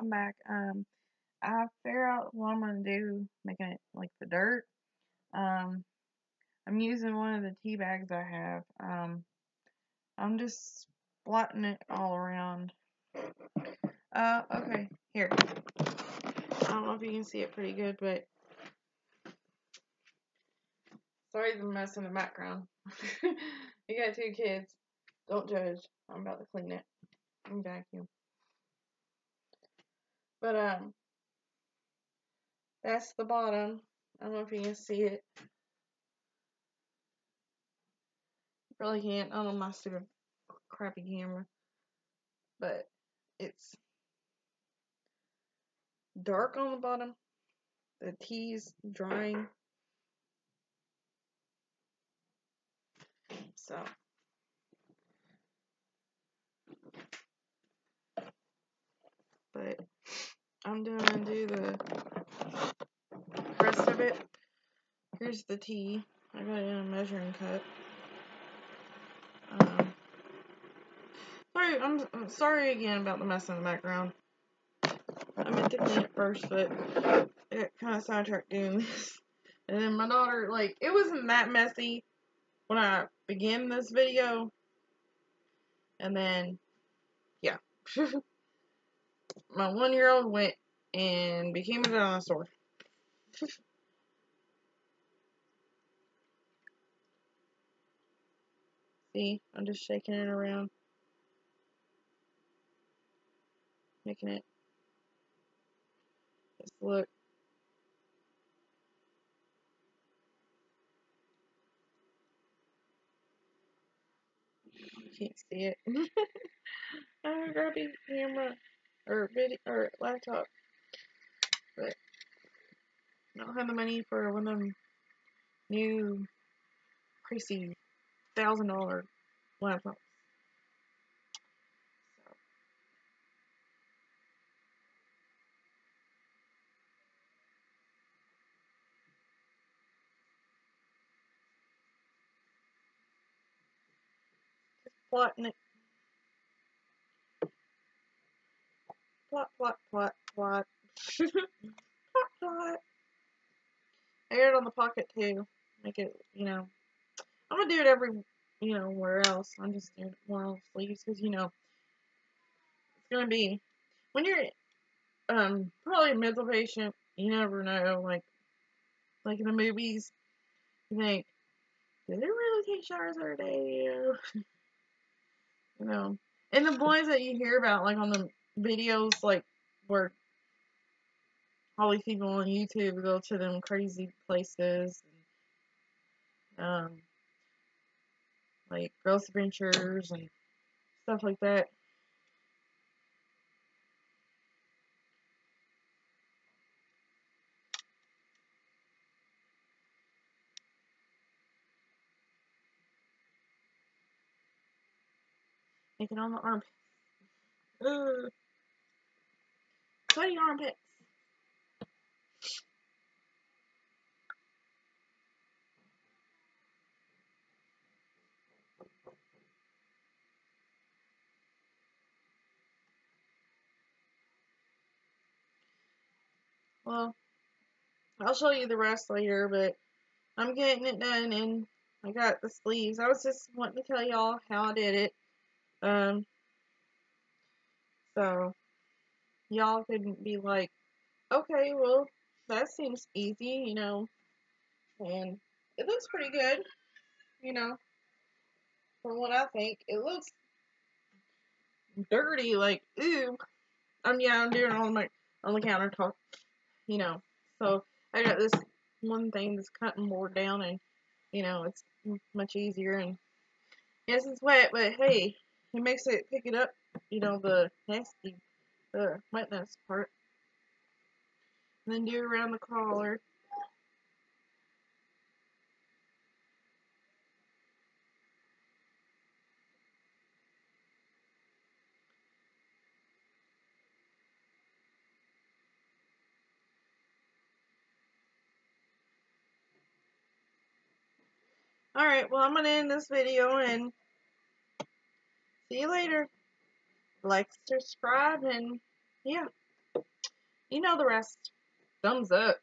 I'm back. I figured out what I'm gonna do, making it like the dirt. Um, I'm using one of the tea bags I have. I'm just splatting it all around. Okay, here. I don't know if you can see it pretty good, but sorry the mess in the background. You got two kids. Don't judge. I'm about to clean it and vacuum. But that's the bottom. I don't know if you can see it. You probably can't. I don't know my stupid crappy camera. But it's dark on the bottom. The tea's drying. So but I'm gonna do the rest of it. Here's the tea. I got it in a measuring cup. I'm sorry again about the mess in the background. I meant to clean it first, but it kind of sidetracked doing this. And then my daughter, like, it wasn't that messy when I began this video. And then, yeah. My 1-year-old went and became a dinosaur. See, I'm just shaking it around. Making it just look. You can't see it. I'm gonna grab a camera or video or laptop, but I don't have the money for one of them new pricey $1,000 laptops. So just plotting it. Plot, plot, plot, plot. Plot, plot. I got it on the pocket too. Make it, I'm gonna do it every, where else. I'm just doing it more on sleeves because, it's gonna be, when you're, probably a mental patient, you never know, like in the movies, you think, do they really take showers every day? You know, and the boys that you hear about, like on the videos, like where all these people on YouTube go to them crazy places, like Girls Adventures and stuff like that. Making on the armpits. Ugh. Sweaty armpits. Well, I'll show you the rest later, but I'm getting it done and I got the sleeves. I was just wanting to tell y'all how I did it. So y'all could be like, okay, well, that seems easy, and it looks pretty good, from what I think. It looks dirty, like, ooh. I'm doing it on the countertop, you know. So I got this one thing that's cutting board down, and it's much easier. And yes, it's wet, but hey, it makes it pick it up. The nasty, wetness part, and then do around the collar. Alright, well, I'm gonna end this video and see you later. Like, subscribe, and yeah. You know the rest. Thumbs up.